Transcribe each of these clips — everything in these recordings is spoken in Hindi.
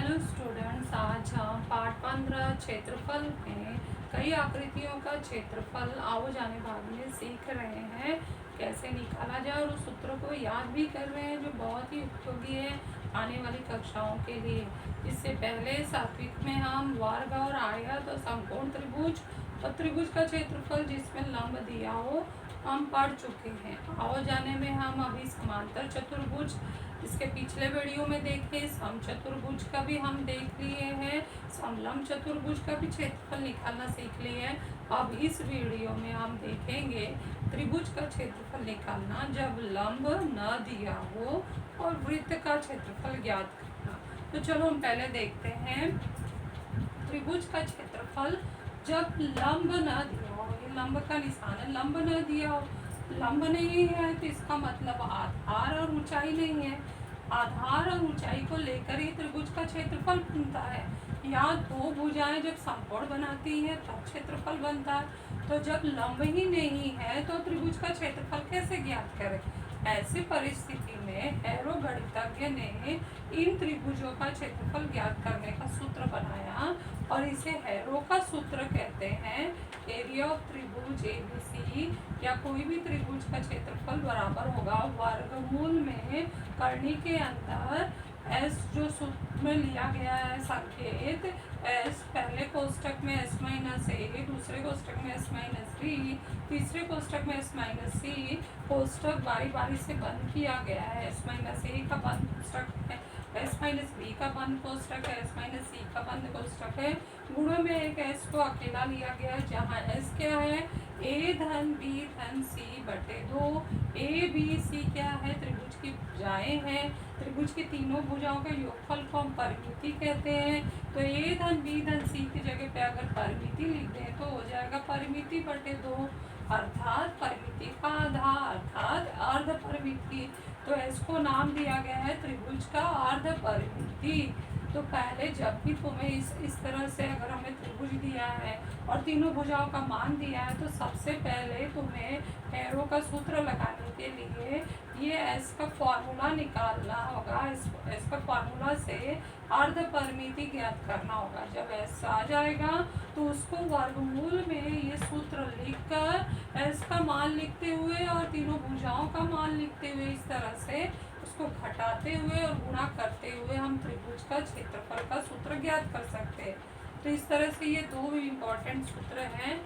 हेलो स्टूडेंट्स, आज हम पाठ 15 क्षेत्रफल में कई आकृतियों का क्षेत्रफल आओ जाने भाग में सीख रहे हैं कैसे निकाला जाए, और उस सूत्र को याद भी कर रहे हैं जो बहुत ही उपयोगी है आने वाली कक्षाओं के लिए। इससे पहले सात्विक में हम वर्ग और आयत और समकोण त्रिभुज और त्रिभुज का क्षेत्रफल जिसमें लंब दिया हो हम पढ़ चुके हैं। आओ जाने में हम अभी समांतर चतुर्भुज इसके पिछले वीडियो में देखे, समचतुर्भुज का भी हम देख लिए हैं, समलंब चतुर्भुज का भी क्षेत्रफल निकालना सीख लिए हैं। अब इस वीडियो में हम देखेंगे त्रिभुज का क्षेत्रफल निकालना जब लंब न दिया हो और वृत्त का क्षेत्रफल ज्ञात करना। तो चलो हम पहले देखते हैं त्रिभुज का क्षेत्रफल जब लंब न दिया हो। ये लंब का निशान है, लंब न दिया हो, लंब नहीं है तो इसका मतलब आधार और ऊंचाई नहीं है। आधार और ऊंचाई को लेकर ही त्रिभुज का क्षेत्रफल बनता है। या दो भुजाएं जब समकोण बनाती हैं तब क्षेत्रफल बनता है। तो जब लंब ही नहीं है तो त्रिभुज का क्षेत्रफल कैसे ज्ञात करें? ऐसी परिस्थिति में हैरो गणितज्ञ ने इन त्रिभुजों का क्षेत्रफल ज्ञात करने का सूत्र बनाया और इसे हैरो का सूत्र कहते हैं। एरिया ऑफ त्रिभुज एबीसी या कोई भी त्रिभुज का क्षेत्रफल बराबर होगा वर्गमूल में कर्णी के अंदर एस जो सूत्र में लिया गया है संकेत एस, पहले कोष्टक में एस माइनस ए, दूसरे कोष्टक में एस माइनस बी, तीसरे कोष्टक में एस माइनस सी। कोष्टक बारी बारी से बंद किया गया है। एस माइनस ए का बंद कोष्टक है, एस माइनस बी का बंद कोष्टक है, एस माइनस सी का बंद कोष्टक है। गुणों में एक एस को अकेला लिया गया है जहाँ एस क्या है ए धन बी धन सी बटे 2। ए बी सी क्या है त्रिभुज की भुजाएं हैं। त्रिभुज की तीनों भुजाओं के योगफल को हम परिमिति कहते हैं। तो ए धन बी धन सी की जगह पे अगर परिमिति लिख दें तो हो जाएगा परिमिति बटे 2, अर्थात परिमिति का आधा अर्थात अर्ध परिमिति। तो इसको नाम दिया गया है त्रिभुज का अर्ध परिमिति। तो पहले जब भी तुम्हें इस तरह से अगर हमें त्रिभुज दिया है और तीनों भुजाओं का मान दिया है तो सबसे पहले तुम्हें हैरो का सूत्र लगाने के लिए ये एस का फॉर्मूला निकालना होगा। एस का फॉर्मूला से अर्ध परिमिति ज्ञात करना होगा। जब एस आ जाएगा तो उसको वर्गमूल में ये सूत्र लिखकर एस का मान लिखते हुए और तीनों भुजाओं का मान लिखते हुए इस तरह से उसको घटाते हुए और गुणा करते हुए हम त्रिभुज का क्षेत्रफल का सूत्र ज्ञात कर सकते हैं। तो इस तरह से ये दो इम्पोर्टेंट सूत्र हैं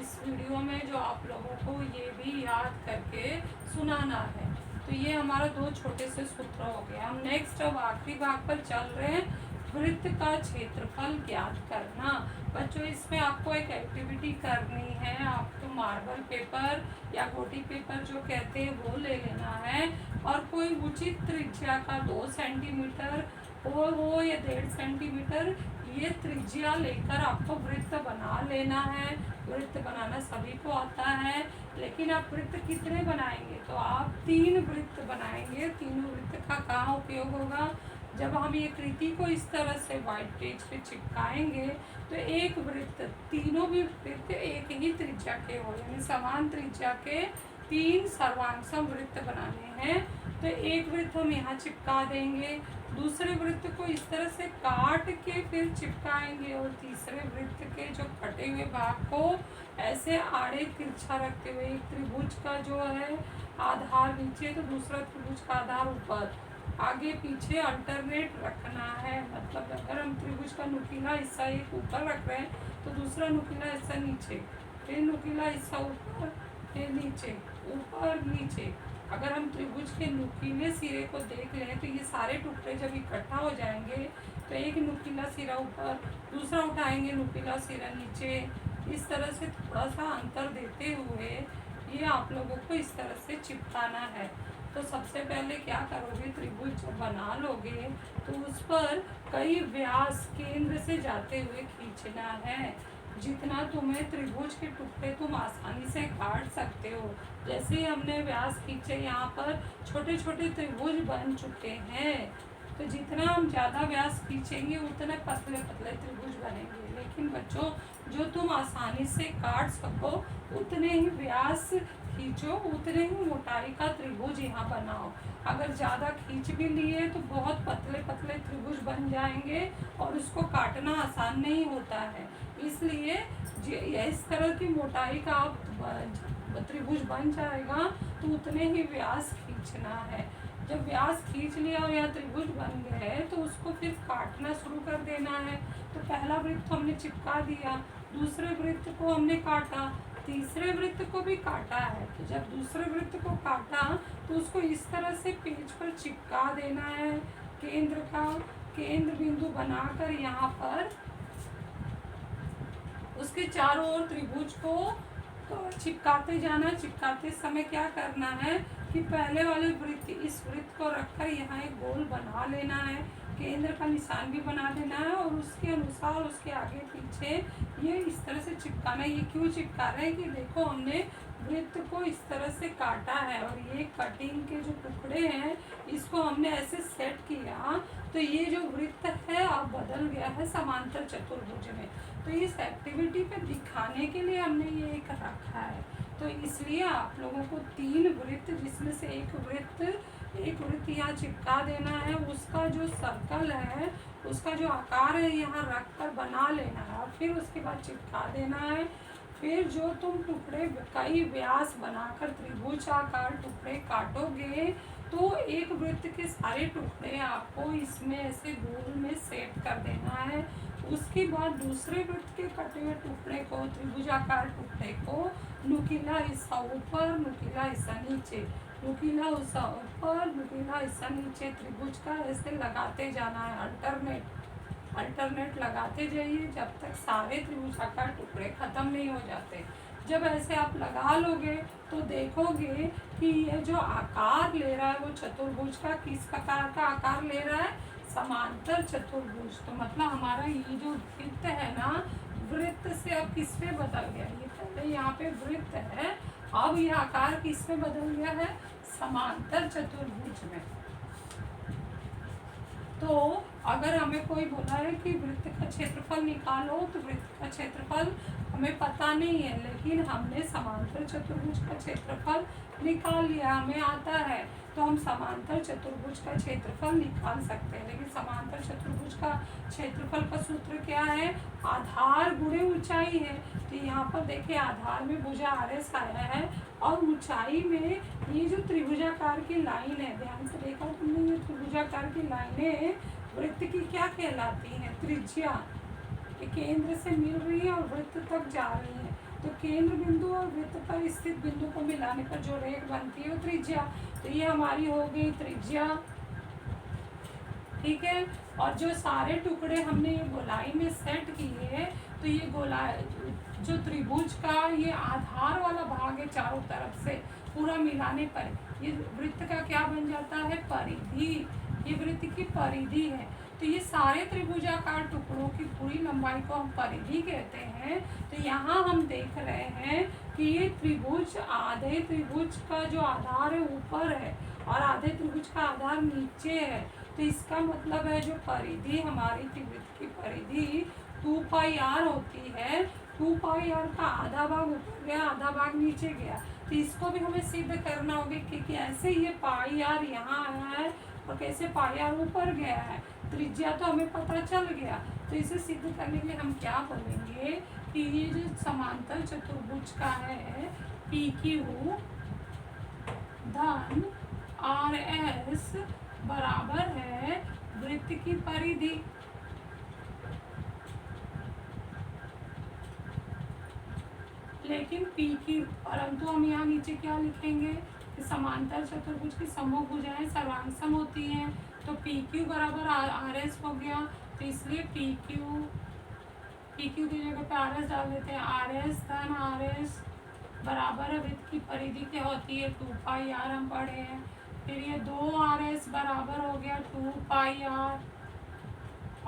इस वीडियो में जो आप लोगों को ये भी याद करके सुनाना है। तो ये हमारा दो छोटे से सूत्र हो गए। हम नेक्स्ट अब आखिरी भाग पर चल रहे हैं, वृत्त का क्षेत्रफल ज्ञात करना। बच्चों इसमें आपको एक एक्टिविटी करनी है। आपको मार्बल पेपर या गोटी पेपर जो कहते हैं वो ले लेना है और कोई उचित त्रिज्या का 2 सेंटीमीटर हो या 1.5 सेंटीमीटर ये त्रिज्या लेकर आपको वृत्त बना लेना है। वृत्त बनाना सभी को आता है, लेकिन आप वृत्त कितने बनाएंगे? तो आप 3 वृत्त बनाएंगे। तीनों वृत्त का कहाँ उपयोग होगा? जब हम ये कृति को इस तरह से व्हाइट पेज पे चिपकाएंगे तो एक वृत्त, तीनों भी वृत्त एक ही त्रिज्या के हो, यानी समान त्रिज्या के 3 सर्वांगसम वृत्त बनाने हैं। तो एक वृत्त हम यहाँ चिपका देंगे, दूसरे वृत्त को इस तरह से काट के फिर चिपकाएंगे और तीसरे वृत्त के जो कटे हुए भाग को ऐसे आड़े तिरछा रखते हुए एक त्रिभुज का जो है आधार नीचे तो दूसरा त्रिभुज का आधार ऊपर, आगे पीछे अल्टरनेट रखना है। मतलब अगर हम त्रिभुज का नुकीला हिस्सा एक ऊपर रख रहे हैं तो दूसरा नुकीला हिस्सा नीचे, फिर नुकीला हिस्सा ऊपर, फिर नीचे, ऊपर नीचे। अगर हम त्रिभुज के नुकीले सिरे को देख लें तो ये सारे टुकड़े जब इकट्ठा हो जाएंगे तो एक नुकीला सिरा ऊपर, दूसरा उठाएंगे नुकीला सिरा नीचे। इस तरह से थोड़ा सा अंतर देते हुए ये आप लोगों को इस तरह से चिपकाना है। तो सबसे पहले क्या करोगे, त्रिभुज जब बना लोगे तो उस पर कई व्यास केंद्र से जाते हुए खींचना है। जितना तुम्हें त्रिभुज के टुकड़े तुम आसानी से काट सकते हो। जैसे ही हमने व्यास खींचे यहाँ पर छोटे छोटे त्रिभुज बन चुके हैं। तो जितना हम ज़्यादा व्यास खींचेंगे उतने पतले पतले त्रिभुज बनेंगे। लेकिन बच्चों जो तुम आसानी से काट सको उतने ही व्यास खींचो, उतने ही मोटाई का त्रिभुज यहाँ बनाओ। अगर ज़्यादा खींच भी लिए तो बहुत पतले पतले त्रिभुज बन जाएंगे और उसको काटना आसान नहीं होता है। इसलिए इस तरह की मोटाई का आप त्रिभुज बन जाएगा तो उतने ही व्यास खींचना है। जब व्यास खींच लिया और यह त्रिभुज बन गए तो उसको फिर काटना शुरू कर देना है। तो पहला वृत्त हमने चिपका दिया, दूसरे वृत्त को हमने काटा, तीसरे वृत्त को भी काटा है। तो जब दूसरे वृत्त को काटा तो उसको इस तरह से पेज पर चिपका देना है। केंद्र बिंदु बनाकर यहाँ पर उसके चारों ओर त्रिभुज को तो चिपकाते जाना। चिपकाते समय क्या करना है कि पहले वाले वृत्त, इस वृत्त को रखकर यहाँ एक गोल बना लेना है, केंद्र का निशान भी बना देना है और उसके अनुसार उसके आगे पीछे ये इस तरह से चिपकाना है। ये क्यों चिपका रहे हैं कि देखो हमने वृत्त को इस तरह से काटा है और ये कटिंग के जो टुकड़े हैं इसको हमने ऐसे सेट किया तो ये जो वृत्त है अब बदल गया है समांतर चतुर्भुज में। तो इस एक्टिविटी पे दिखाने के लिए हमने ये एक रखा है। तो इसलिए आप लोगों को 3 वृत्त, जिसमें से एक वृत्त यहाँ चिपका देना है, उसका जो सर्कल है, उसका जो आकार है यहाँ रख कर बना लेना है और फिर उसके बाद चिपका देना है। फिर जो तुम टुकड़े कई व्यास बनाकर त्रिभुजाकार टुकड़े काटोगे तो एक वृत्त के सारे टुकड़े आपको इसमें ऐसे गोल में सेट कर देना है। उसके बाद दूसरे वृत्त के कटे हुए टुकड़े को, त्रिभुजाकार टुकड़े को नुकीला हिस्सा ऊपर, नुकीला हिस्सा नीचे, नुकीला हिस्सा ऊपर, नुकीला हिस्सा नीचे त्रिभुज का ऐसे लगाते जाना है। अल्टरनेट लगाते जाइए जब तक सारे त्रिभुजाकार टुकड़े खत्म नहीं हो जाते। जब ऐसे आप लगा लोगे तो देखोगे कि ये जो आकार ले रहा है वो चतुर्भुज का किस प्रकार का आकार ले रहा है, समांतर चतुर्भुज। तो मतलब हमारा ये जो वृत्त है ना, वृत्त से अब किस पे बदल गया, ये पहले यहाँ पे वृत्त है, अब ये आकार किस में बदल गया है, समांतर चतुर्भुज में। तो अगर हमें कोई बोला है कि वृत्त का क्षेत्रफल निकालो तो वृत्त का क्षेत्रफल हमें पता नहीं है, लेकिन हमने समांतर चतुर्भुज का क्षेत्रफल निकाल लिया, हमें आता है, तो हम समांतर चतुर्भुज का क्षेत्रफल निकाल सकते हैं। लेकिन समांतर चतुर्भुज का क्षेत्रफल का सूत्र क्या है, आधार गुणे ऊंचाई है। तो यहाँ पर देखिए आधार में भुजा RS आया है और ऊंचाई में ये जो त्रिभुजाकार की लाइन है, ध्यान से देखा तुमने, ये त्रिभुजाकार की लाइनें वृत्त की क्या कहलाती हैं, त्रिज्या। केंद्र से मिल रही है और वृत्त तक जा रही है, तो केंद्र बिंदु और वृत्त पर स्थित बिंदु को मिलाने पर जो रेख बनती है वो त्रिज्या। तो ये हमारी हो गई त्रिज्या, ठीक है। और जो सारे टुकड़े हमने ये गोलाई में सेट किए, तो ये गोलाई जो त्रिभुज का ये आधार वाला भाग है, चारों तरफ से पूरा मिलाने पर ये वृत्त का क्या बन जाता है, परिधि। ये वृत्त की परिधि है। तो ये सारे त्रिभुजाकार टुकड़ों की पूरी लंबाई को हम परिधि कहते हैं। तो यहाँ हम देख रहे हैं कि ये त्रिभुज, आधे त्रिभुज का जो आधार है ऊपर है और आधे त्रिभुज का आधार नीचे है। तो इसका मतलब है जो परिधि हमारी त्रिभुज की परिधि 2πr होती है। 2πr का आधा भाग ऊपर गया, आधा भाग नीचे गया। तो इसको भी हमें सिद्ध करना होगा कि कैसे ये πr यहाँ आया है और कैसे πr ऊपर गया है। त्रिज्या तो हमें पता चल गया, तो इसे सिद्ध करने के लिए हम क्या बोलेंगे कि ये जो समांतर चतुर्भुज का है PQ धन RS बराबर है वृत्त की परिधि। लेकिन PQ, परंतु हम यहाँ नीचे क्या लिखेंगे कि समांतर चतुर्भुज की समूह भुजाएं सर्वांग होती हैं। तो PQ बराबर RS हो गया, तो इसलिए PQ की जगह पे RS डाल देते हैं। RS धन RS बराबर है वृत्त की परिधि क्या होती है, 2πr हम पढ़े हैं। फिर ये 2RS बराबर हो गया 2πr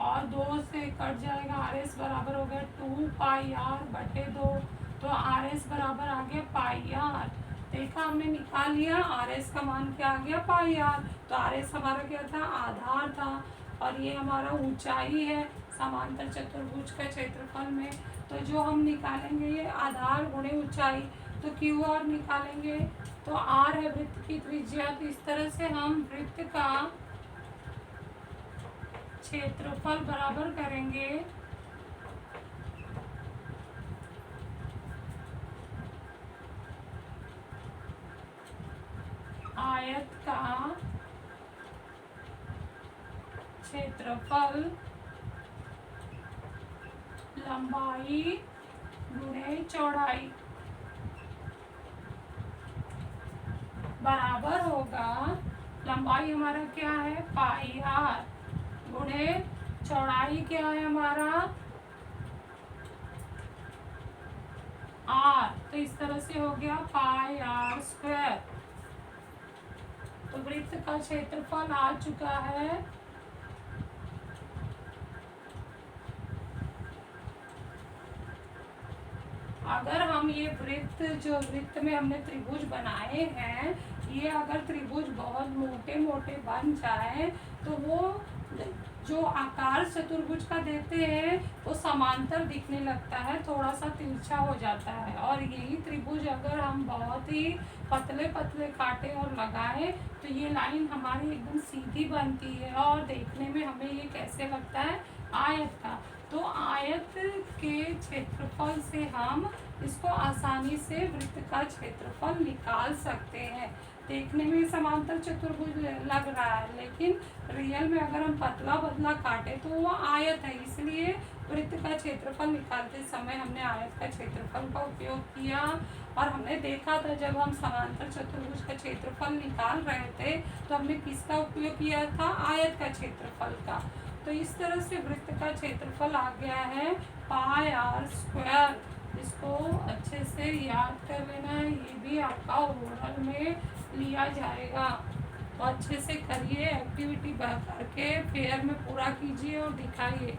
और 2 से कट जाएगा, RS बराबर हो गया 2πr/2। तो RS बराबर आ गया πr। देखा हमने निकाल लिया, RS का मान क्या आ गया, πr। तो RS हमारा क्या था, आधार था, और ये हमारा ऊंचाई है, समांतर चतुर्भुज का क्षेत्रफल में। तो जो हम निकालेंगे ये आधार गुणे ऊंचाई, तो क्यू आर निकालेंगे, तो आर है वृत्त की त्रिज्या। तो इस तरह से हम वृत्त का क्षेत्रफल बराबर करेंगे आयत का क्षेत्रफल लंबाई गुणे चौड़ाई बराबर होगा, लंबाई हमारा क्या है पाई आर, गुणे चौड़ाई क्या है हमारा आर। तो इस तरह से हो गया पाई आर स्क्वायर। तो वृत्त का क्षेत्रफल आ चुका है अगर हम ये वृत्त, जो वृत्त में हमने त्रिभुज बनाए हैं, ये अगर त्रिभुज बहुत मोटे मोटे बन जाए तो वो जो आकार चतुर्भुज का देते हैं वो समांतर दिखने लगता है, थोड़ा सा तिरछा हो जाता है। और यही त्रिभुज अगर हम बहुत ही पतले पतले काटे और लगाए तो ये लाइन हमारी एकदम सीधी बनती है और देखने में हमें ये कैसे लगता है आयत का। तो आयत के क्षेत्रफल से हम इसको आसानी से वृत्त का क्षेत्रफल निकाल सकते हैं। देखने में समांतर चतुर्भुज लग रहा है, लेकिन रियल में अगर हम पतला पतला काटे तो वो आयत है। इसलिए वृत्त का क्षेत्रफल निकालते समय हमने आयत का क्षेत्रफल का उपयोग किया। और हमने देखा था जब हम समांतर चतुर्भुज का क्षेत्रफल निकाल रहे थे तो हमने किसका उपयोग किया था आयत का क्षेत्रफल का। तो इस तरह से वृत्त का क्षेत्रफल आ गया है पाई आर स्क्वायर। इसको अच्छे से याद कर लेना है, ये भी आपका ओरल में लिया जाएगा। तो अच्छे से करिए, एक्टिविटी करके फेयर में पूरा कीजिए और दिखाइए।